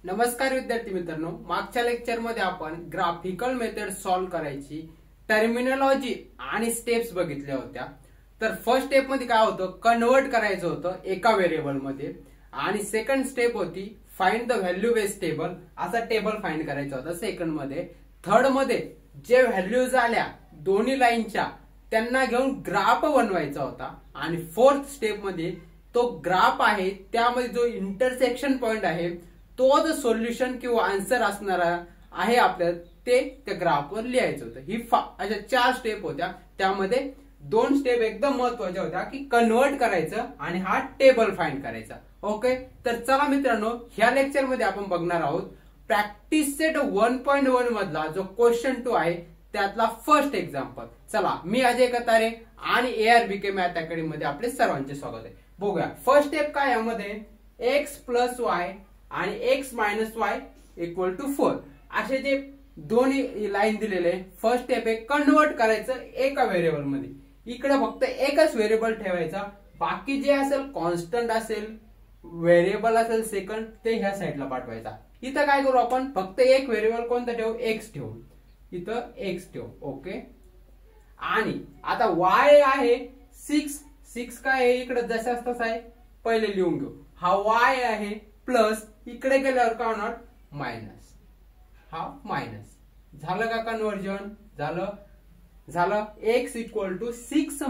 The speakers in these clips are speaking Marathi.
नमस्कार विद्यार्थी मित्रांनो, मागच्या लेक्चर मध्ये आपण ग्राफिकल मेथड सॉल्व्ह करायची टर्मिनॉलॉजी आणि स्टेप्स बघितल्या होत्या। तर फर्स्ट स्टेप मध्ये काय होतं, कन्वर्ट करायचं होतं एका व्हेरिएबल मध्ये, आणि सेकंड स्टेप होती find the value base table, असा टेबल फाइंड करायचा होता सेकंड मध्ये। थर्ड मध्ये जे व्हॅल्यूज आल्या दोन्ही लाईनच्या त्यांना घेऊन ग्राफ बनवायचा होता, आणि फोर्थ स्टेप मध्ये तो ग्राफ आहे त्यामध्ये जो इंटरसेक्शन पॉइंट आहे तो जो सोल्युशन किंवा आन्सर असणार आहे आपल्याला ते त्या ग्राफवर लिहायचं होतं। ही अशा 4 स्टेप होत्या, त्यामध्ये 2 स्टेप एकदम महत्त्वाच्या होत्या की कन्वर्ट करायचं आणि हा टेबल फाइंड करायचा। ओके, तर चला मित्रांनो, ह्या लेक्चर मध्ये आपण बघणार आहोत प्रॅक्टिस सेट 1.1 मधला जो क्वेश्चन 2 आहे त्यातला फर्स्ट एक्झाम्पल। चला, मी अजय कतारे आणि ARBK मॅथ अकॅडमी मध्ये आपले सर्वांचे स्वागत आहे। बघूया फर्स्ट स्टेप काय, यामध्ये x + y आणि x - y = 4 असे जे दोन्ही लाईन दिलेले। फर्स्ट स्टेप आहे कन्वर्ट करायचं एका व्हेरिएबल मध्ये, इकडे फक्त एकच व्हेरिएबल ठेवायचा, बाकी जे असेल कॉन्स्टंट असेल व्हेरिएबल असेल सेकंड ते ह्या साईडला पाठवायचा। इथं काय करू आपण, फक्त एक व्हेरिएबल कोणता ठेवू, x ठेवू, इथं x ठेवू। ओके, आणि आता y आहे 6 काय आहे इकडे जसं तसं आहे, पहिले लिहून घेऊ। हा y आहे प्लस, इकडे गेल्यावर काय होणार मायनस, हा मायनस। झालं का कन्वर्जन? झालं x = 6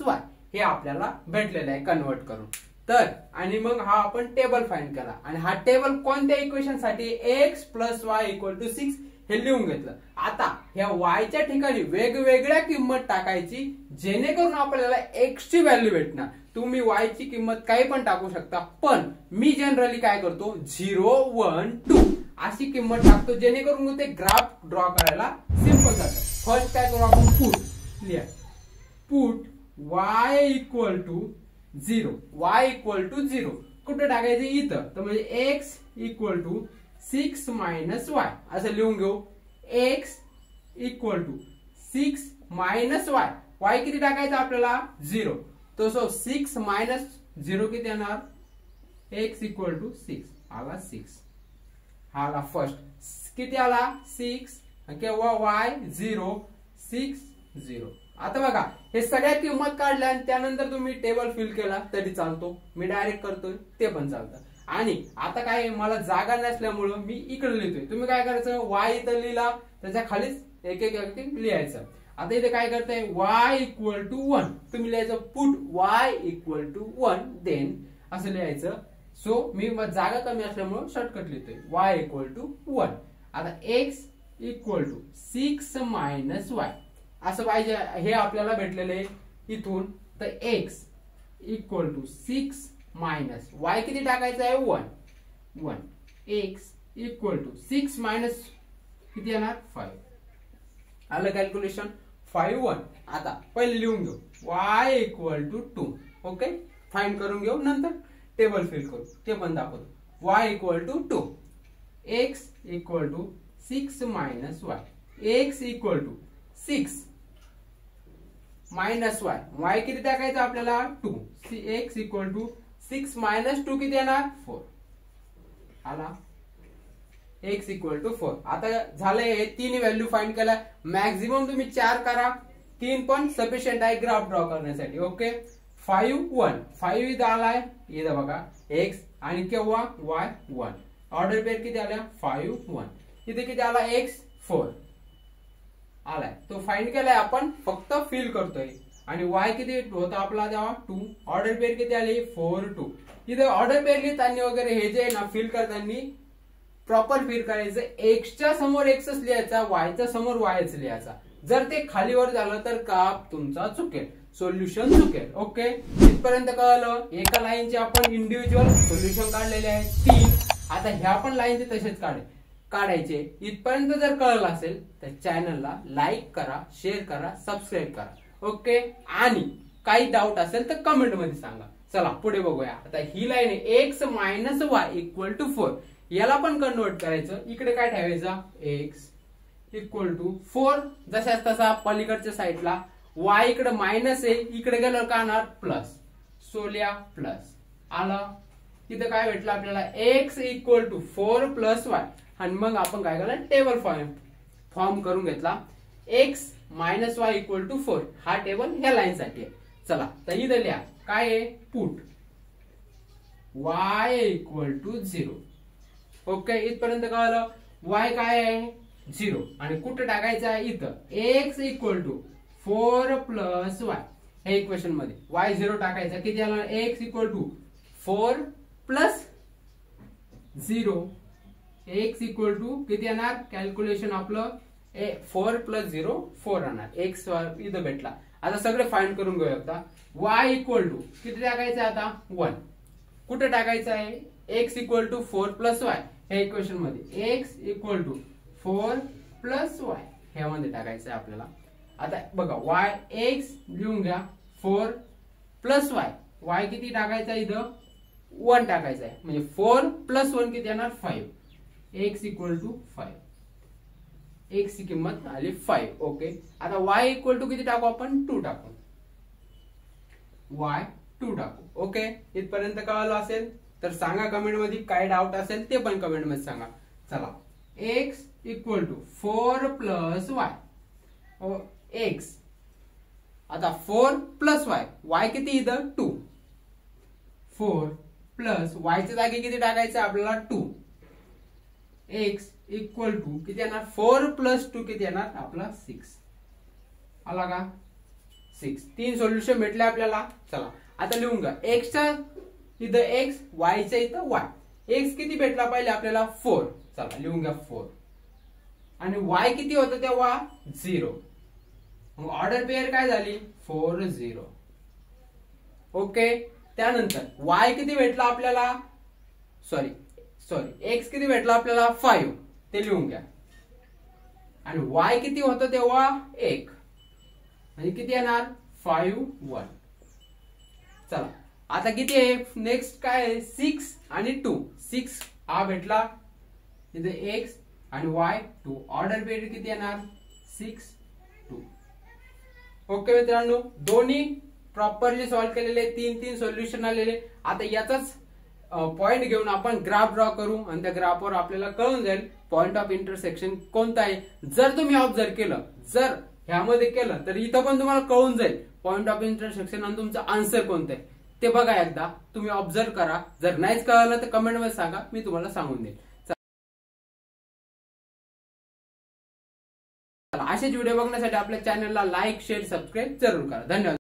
- y हे आपल्याला भेटलेलं आहे कन्वर्ट करून। तर आणि मग हा आपण टेबल फाइंड केला, आणि हा टेबल कोणत्या इक्वेशन साठी, x + y = 6 हे लिहून घेतलं। आता ह्या y च्या ठिकाणी वेगवेगळ्या किंमत टाकायची जेणेकरून आपल्याला x ची व्हॅल्यू भेटणार। तुम्ही y ची किंमत काही पण टाकू शकता, पण मी जनरली काय करतो 0 1 2 अशी किंमत टाकतो जेणेकरून ते ग्राफ ड्रॉ करायला सिंपल जातं। फर्स्ट काय करू आपण, पुट लिहा, पुट y = 0, y = 0 कुठे टाकायचं, इथं। तर म्हणजे x = 6 - y असं लिहून घेऊ। x = 6 - y, y किती टाकायचं आपल्याला 0, तो 6 - 0 किती येणार, x = 6 आला 6, आला फर्स्ट किती आला 6, किंवा y 0 6 0। आता बघा हे सगळ्या किंमत काढल्या आणि त्यानंतर तुम्ही टेबल फिल केला तरी चालतो, मी डायरेक्ट करतोय ते पण चालतं। आणि आता काय, मला जागा नसल्यामुळं मी इकडे लिहितोय, तुम्ही काय करायचं y इथं लिहिला त्याच्या खालीच एक एक लिहायचं। आता इथे काय करताय, y = 1 तुम्ही लिहायचं पुट y = 1 देन असं लिहायचं। सो मी जागा कमी असल्यामुळे शॉर्टकट लिहितोय y = 1। आता x = 6 - y असं पाहिजे, हे आपल्याला भेटलेले इथून। तर x = 6 - y किती टाकायचं आहे 1, x = 6 - किती येणार 5, आलं कॅल्क्युलेशन 5 1। आता पहिले लिहून घेऊ y = 2। ओके, फाइंड करून घेऊ, नंतर टेबल फिल करू, ते पण दाखवतो। y = 2, x = 6 - y, x = 6 - y, y किती टाकायचं आपल्याला 2, x = 6 - 2 किती येणार 4, आला x = 4। आता झालंय, हे 3 व्हॅल्यू फाइंड केल्या, मॅक्झिमम तुम्ही 4 करा, 3 पण सफिशियंट आहे ग्राफ ड्रॉ करण्यासाठी। ओके, 5 1 5 इथं आलाय, इथं बघा x आणि केव्हा y 1, ऑर्डर पेअर किती आल्या 5 1, इथे किती आला x 4 आलाय, तो फाइंड केलाय आपण, फक्त फिल करतोय। आणि y किती होता आपला तेव्हा 2, ऑर्डर पेअर किती आली 4 2। इथे ऑर्डर पेअर लिहिताना वगैरे हे जे ना फिल करताना प्रॉपर फिल करायचं, x च्या समोर xच लिहायचा, y च्या समोर yच लिहायचा। जर ते खालीवर झालं तर ग्राफ तुमचा चुकेल, सोल्युशन चुकेल। ओके, इथपर्यंत कळलं। एका लाईनचे आपण इंडिव्हिज्युअल सोल्युशन काढलेले आहे 3, आता ह्या पण लाईनचे तसेच काढायचे। इथपर्यंत जर कळलं असेल तर चॅनलला लाईक करा, शेअर करा, सबस्क्राईब करा। ओके, आणि काही डाऊट असेल तर कमेंट मध्ये सांगा। चला पुढे बघूया। आता ही लाईन आहे x - y = 4, याला पण कन्वर्ट करायचं। इकडे काय ठेवायचं, x = 4 जशाच तसा पलीकडच्या साईडला, y इकडे मायनस आहे, इकडे गेल्यावर काय होणार प्लस, सोलिया प्लस, आला इथं काय भेटलं आपल्याला x equal to 4 plus y आणि मग आपण काय केलं टेबल फॉर्म करून घेतला x minus y equal to 4 हा टेबल ह्या लाईन साठी आहे. चला तर इथं लिहा काय आहे put y equal to 0. Okay इथपर्यंत कळलं. y काय आहे 0 आणि कुठं टाकायचं आहे इथं x equal to 4 plus y हे इक्वेशन मध्ये y 0 टाकायचा किती आला x equal to 4 plus 0 x equal to किती येणार कॅल्क्युलेशन आपलं 4 प्लस 0 4 राहणार x इथं भेटला. आता सगळे फाइंड करून घेऊया आता y इक्वल टू किती टाकायचं आता 1 कुठे टाकायचं आहे x equal to 4 plus y हे इक्वेशन मध्ये x equal to 4 plus y ह्यामध्ये टाकायचं आहे आपल्याला. आता बघा y x लिहून घ्या 4 प्लस वाय y किती टाकायचा इथं 1 टाकायचा आहे म्हणजे 4 प्लस 1 किती येणार 5 x इक्वल टू 5 x ची किंमत आली 5. ओके आता y इक्वल टू किती टाकू आपण 2 टाकू y 2 टाकू. ओके इथपर्यंत कळलं असेल तर सांगा कमेंट मध्ये काय डाऊट असेल ते पण कमेंट मध्ये सांगा. चला x equal to 4 plus y x आता 4 प्लस वाय y किती इथं 2 4 प्लस y च्या जागी किती टाकायचं आपल्याला 2 x इक्वल टू किती येणार 4 प्लस 2 किती येणार आपला 6 आला का 6. 3 सोल्युशन भेटले आपल्याला. चला आता लिहून घ्या x चा इथं x y च्या इथं y x किती भेटला पहिले आपल्याला 4 चला लिहून घ्या 4 आणि y किती होतं तेव्हा 0 मग ऑर्डर पेअर काय झाली 4 0. ओके त्यानंतर y किती भेटला आपल्याला सॉरी x किती भेटला आपल्याला 5 ते लिहून घ्या आणि y किती होतं तेव्हा 1 म्हणजे किती येणार 5 1. चला आता किती आहे नेक्स्ट काय आहे 6 आणि 2 6 हा भेटला इथे x आणि y 2 ऑर्डर पेअर किती येणार 6 2. ओके मित्रांनो दोन्ही प्रॉपरली सॉल्व्ह केलेले 3 सोल्युशन आलेले. आता याचाच पॉइंट घेऊन आपण ग्राफ ड्रॉ करू आणि त्या ग्राफवर आपल्याला कळून जाईल पॉइंट ऑफ इंटरसेक्शन कोणता आहे. जर तुम्ही ऑब्झर्व केलं जर ह्यामध्ये केलं तर इथं पण तुम्हाला कळून जाईल पॉइंट ऑफ इंटरसेक्शन आणि तुमचं आन्सर कोणतं आहे ते बघा एकदा तुम्ही ऑब्झर्व करा. जर नाहीच कळलं तर कमेंट मध्ये सांगा मी तुम्हाला सांगून देईल. असेच व्हिडिओ बघण्यासाठी आपल्या चॅनलला लाईक शेअर सबस्क्राईब जरूर करा. धन्यवाद.